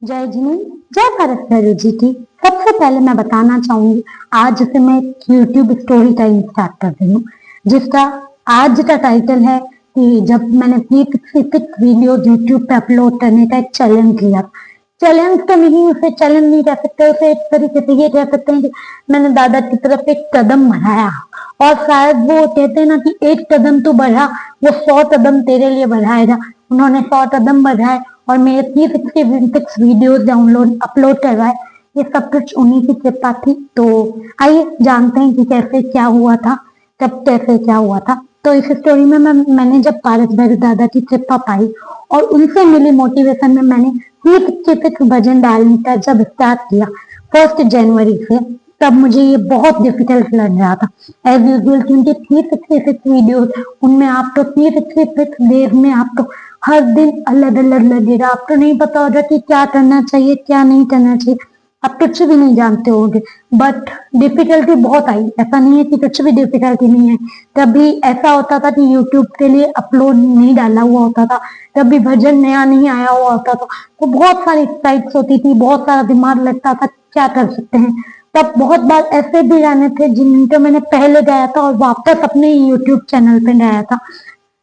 जय जिने जय भारत भैरव जी की। सबसे पहले मैं बताना चाहूंगी, आज से मैं यूट्यूब स्टोरी टाइम स्टार्ट कर रही हूँ, जिसका आज का टाइटल है कि जब मैंने अपनी फिक्स वीडियो यूट्यूब पे अपलोड करने का एक चैलेंज लिया। चैलेंज तो नहीं, उसे चैलेंज नहीं कह सकते, उसे एक तरीके से ये कह सकते हैं कि मैंने दादा की तरफ एक कदम बढ़ाया। और शायद वो कहते हैं ना कि एक कदम तो बढ़ा, वो 100 कदम तेरे लिए बढ़ाएगा। उन्होंने 100 कदम बढ़ाए और मेरे 366 वीडियोस डाउनलोड अपलोड करवाए। ये सब कुछ उन्हीं की कृपा थी। तो आइए जानते हैं कि कैसे क्या हुआ था, कब कैसे क्या हुआ था। तो इस स्टोरी में मैंने जब पारस भैरव दादा की कृपा पाई और उनसे मिली मोटिवेशन में मैंने 366 भजन डालने का जब स्टार्ट किया 1 जनवरी से, तब मुझे ये बहुत डिफिकल्ट लग रहा था एज यूजल, क्योंकि 366 वीडियोस, उनमें आपको 366 डेज में आपको हर दिन अलग अलग लगेगा। आपको नहीं पता होगा कि क्या करना चाहिए क्या नहीं करना चाहिए, आप कुछ भी नहीं जानते होगे। बट डिफिकल्टी बहुत आई, ऐसा नहीं है कि कुछ भी डिफिकल्टी नहीं है। कभी ऐसा होता था कि यूट्यूब के लिए अपलोड नहीं डाला हुआ होता था, कभी भजन नया नहीं आया हुआ होता था, तो बहुत सारी एक्साइट्स होती थी, बहुत सारा दिमाग लगता था क्या कर सकते हैं। तब बहुत बार ऐसे भी गाने थे जिनको मैंने पहले गाया था और वापस अपने यूट्यूब चैनल पे गाया था।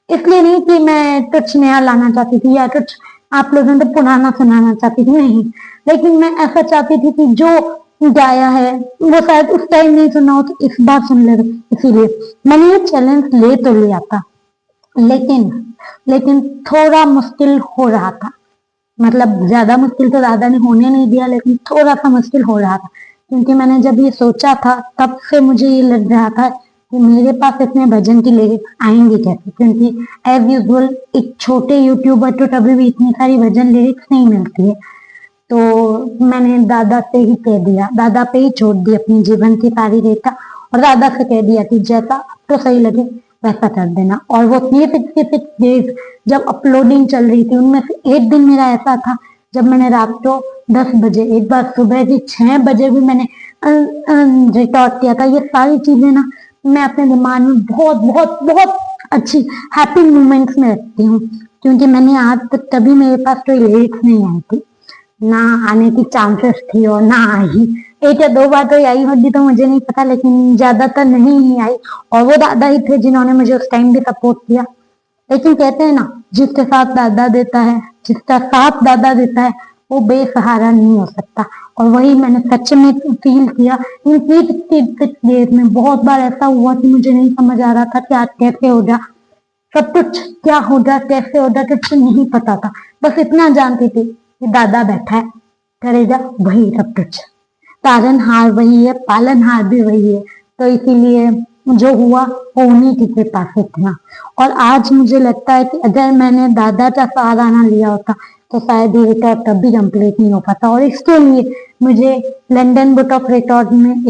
इसलिए नहीं कि मैं कुछ नया लाना चाहती थी या कुछ आप लोगों को पुराना सुनाना चाहती थी, नहीं। लेकिन मैं ऐसा चाहती थी कि जो गाया है वो शायद उस टाइम नहीं सुना हो तो इस बार सुन ले। इसीलिए मैंने ये चैलेंज ले तो लिया था, लेकिन लेकिन थोड़ा मुश्किल हो रहा था। मतलब ज्यादा मुश्किल तो दादा ने होने नहीं दिया, लेकिन थोड़ा सा मुश्किल हो रहा था, क्योंकि मैंने जब ये सोचा था तब से मुझे ये लग रहा था कि मेरे पास इतने भजन की लिरिक्स आएंगे कैसे, क्योंकि एज यूजुअल एक छोटे यूट्यूबर तो कभी भी इतनी सारी भजन लिरिक्स नहीं मिलती है। तो मैंने दादा से ही कह दिया, दादा पे ही छोड़ दी अपनी जीवन की सारी रेखा, और दादा से कह दिया कि जैसा आपको सही लगे वैसा कर देना। और वो 366 डेज जब अपलोडिंग चल रही थी, उनमें से एक दिन मेरा ऐसा था जब मैंने रात को 10 बजे, एक बार सुबह की 6 बजे भी मैंने रिकॉर्ड किया था। ये सारी चीजें ना मैं अपने दिमाग में बहुत बहुत बहुत अच्छी हैप्पी मोमेंट्स में रखती हूँ, क्योंकि मैंने आज तक कभी मेरे पास कोई लिरिक्स नहीं आई थी, ना आने की चांसेस थी और ना आई। एक या दो बार तो आई होगी तो मुझे नहीं पता, लेकिन ज्यादातर नहीं ही आई। और वो दादा ही थे जिन्होंने मुझे उस टाइम भी सपोर्ट किया। लेकिन कहते हैं ना, जिसके साथ दादा देता है, जिसका साथ दादा देता है, वो बेसहारा नहीं हो सकता। और वही मैंने सच में फील किया इन 366 डेज में। बहुत बार ऐसा हुआ कि मुझे नहीं समझ आ रहा था कि आज कैसे होगा, सब कुछ क्या होगा कैसे होगा कुछ नहीं पता था। बस इतना जानती थी कि दादा बैठा है, करेगा वही सब कुछ। तारनहार वही है, पालनहार भी वही है। तो इसीलिए जो हुआ वो उन्हीं की कृपा से था। और आज मुझे लगता है कि अगर मैंने दादा का सहारा ना लिया होता तो शायद ये रिकॉर्ड तब भी कंप्लीट नहीं हो पाता। और इसके लिए मुझे लंदन बुक ऑफ रिकॉर्ड में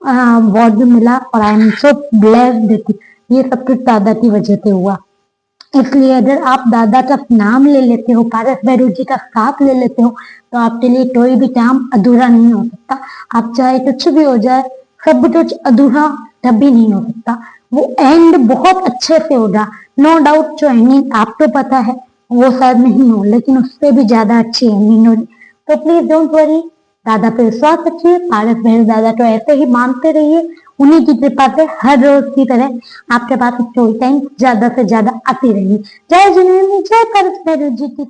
अवार्ड मिला, और आई एम सो ब्लेस्ड। ये सब कुछ दादा की वजह से हुआ। इसलिए अगर आप दादा का नाम ले लेते हो, पारस भैरव जी का साथ ले लेते हो, तो आपके लिए कोई भी काम अधूरा नहीं हो सकता। आप चाहे कुछ भी हो जाए, सब कुछ अधूरा कभी नहीं हो सकता। वो एंड बहुत अच्छे से होगा, नो डाउट। जो एंडिंग आपको पता है वो शायद नहीं हो, लेकिन उससे भी ज्यादा अच्छी एंडिंग होगी। तो प्लीज डोंट वरी, दादा पे विश्वास रखिए, पारस भैरव दादा को ऐसे ही मानते रहिए। उन्हीं की कृपा से हर रोज की तरह आपके पास स्टोरी टाइम ज्यादा से ज्यादा आती रहेगी। जय जिनेन्द्र जय पारस भैरव जी की।